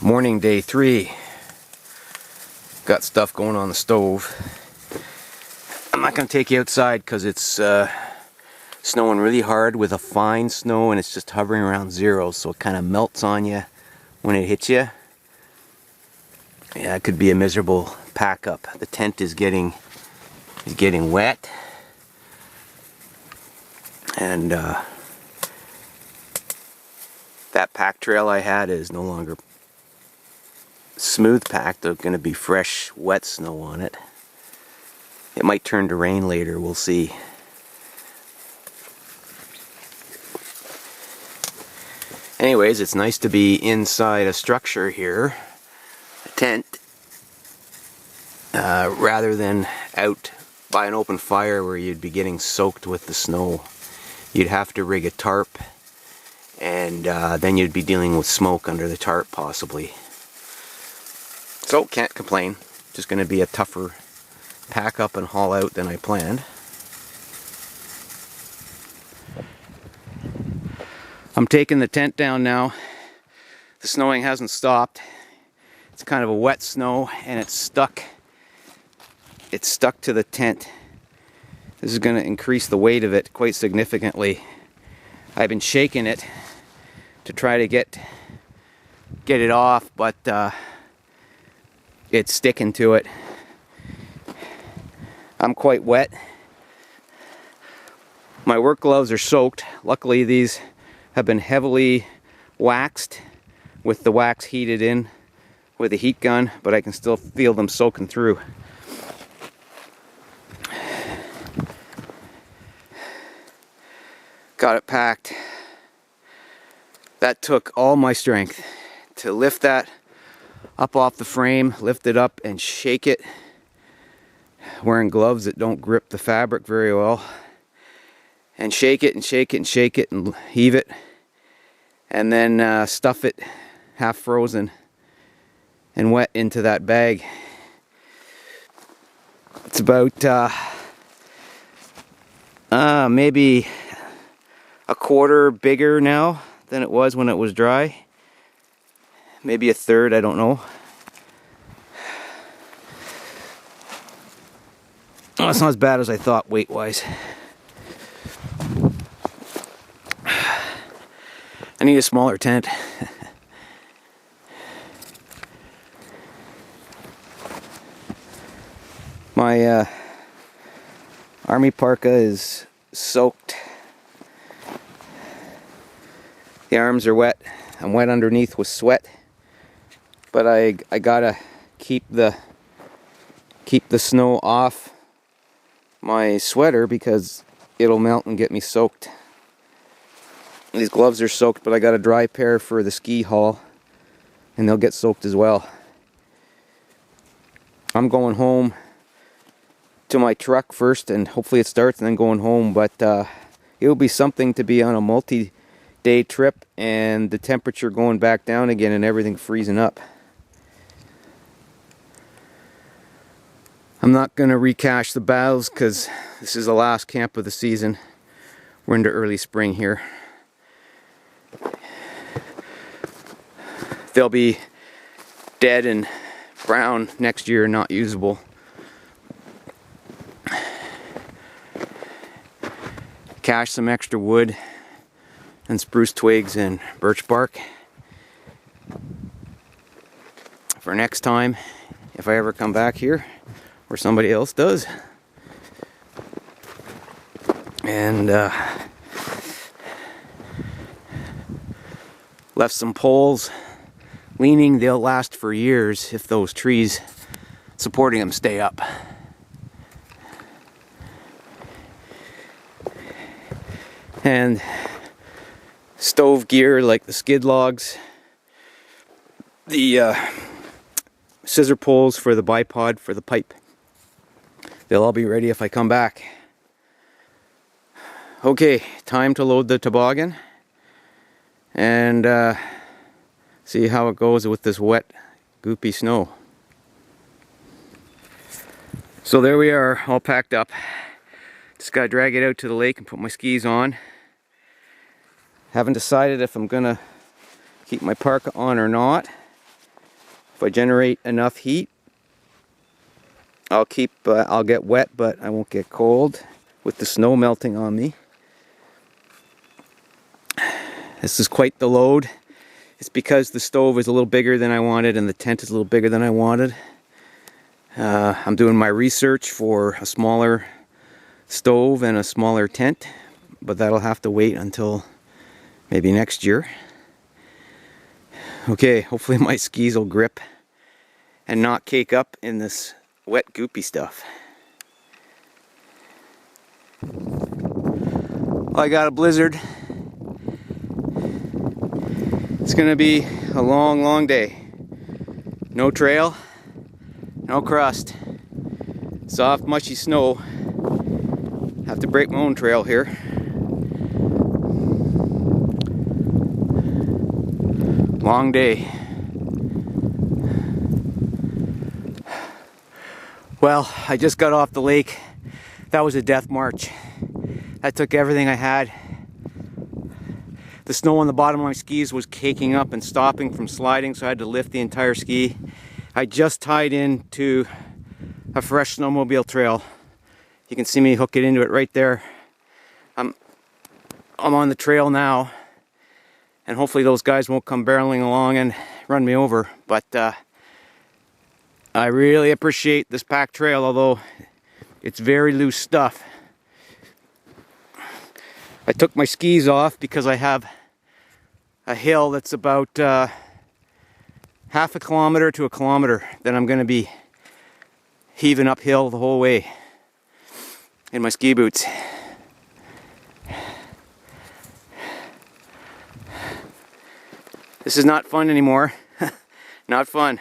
Morning day 3. Got stuff going on the stove. I'm not going to take you outside because it's snowing really hard with a fine snow, and it's just hovering around 0, so it kind of melts on you when it hits you. Yeah, it could be a miserable pack up. The tent is getting wet, and that pack trail I had is no longer smooth packed. There's going to be fresh, wet snow on it. It might turn to rain later, we'll see. Anyways, it's nice to be inside a structure here, a tent, rather than out by an open fire where you'd be getting soaked with the snow. You'd have to rig a tarp, and then you'd be dealing with smoke under the tarp possibly. So, can't complain. Just going to be a tougher pack up and haul out than I planned. I'm taking the tent down now. The snowing hasn't stopped. It's kind of a wet snow, and it's stuck to the tent. This is going to increase the weight of it quite significantly. I've been shaking it to try to get it off, but it's sticking to it. I'm quite wet. My work gloves are soaked. Luckily, these have been heavily waxed with the wax heated in with a heat gun, but I can still feel them soaking through. Got it packed. That took all my strength to lift that up off the frame, lift it up and shake it, wearing gloves that don't grip the fabric very well, and shake it and shake it and shake it and heave it, and then stuff it half frozen and wet into that bag. It's about maybe a quarter bigger now than it was when it was dry. Maybe a third, I don't know. Oh, it's not as bad as I thought weight-wise. I need a smaller tent. My army parka is soaked. The arms are wet. I'm wet underneath with sweat. But I gotta keep the snow off my sweater because it'll melt and get me soaked. These gloves are soaked, but I got a dry pair for the ski haul, and they'll get soaked as well. I'm going home to my truck first, and hopefully it starts, and then going home. But it'll be something to be on a multi-day trip, and the temperature going back down again, and everything freezing up. I'm not going to recache the battles because this is the last camp of the season. We're into early spring here. They'll be dead and brown next year, not usable. Cache some extra wood and spruce twigs and birch bark for next time, if I ever come back here, or somebody else does. And left some poles leaning. They'll last for years if those trees supporting them stay up. And stove gear like the skid logs, the scissor poles for the bipod for the pipe. They'll all be ready if I come back. Okay, time to load the toboggan and see how it goes with this wet, goopy snow. So there we are, all packed up. Just gotta drag it out to the lake and put my skis on. Haven't decided if I'm gonna keep my parka on or not. If I generate enough heat, I'll get wet, but I won't get cold with the snow melting on me. This is quite the load. It's because the stove is a little bigger than I wanted and the tent is a little bigger than I wanted. I'm doing my research for a smaller stove and a smaller tent, but that'll have to wait until maybe next year. Okay, hopefully my skis will grip and not cake up in this wet goopy stuff. Well, I got a blizzard. It's gonna be a long, long day. No trail, no crust. Soft, mushy snow. Have to break my own trail here. Long day. Well, I just got off the lake. That was a death march. That took everything I had. The snow on the bottom of my skis was caking up and stopping from sliding, so I had to lift the entire ski. I just tied into a fresh snowmobile trail. You can see me hook it into it right there. I'm on the trail now, and hopefully those guys won't come barreling along and run me over. But I really appreciate this packed trail, although it's very loose stuff. I took my skis off because I have a hill that's about half a kilometer to a kilometer that I'm going to be heaving uphill the whole way in my ski boots. This is not fun anymore. Not fun.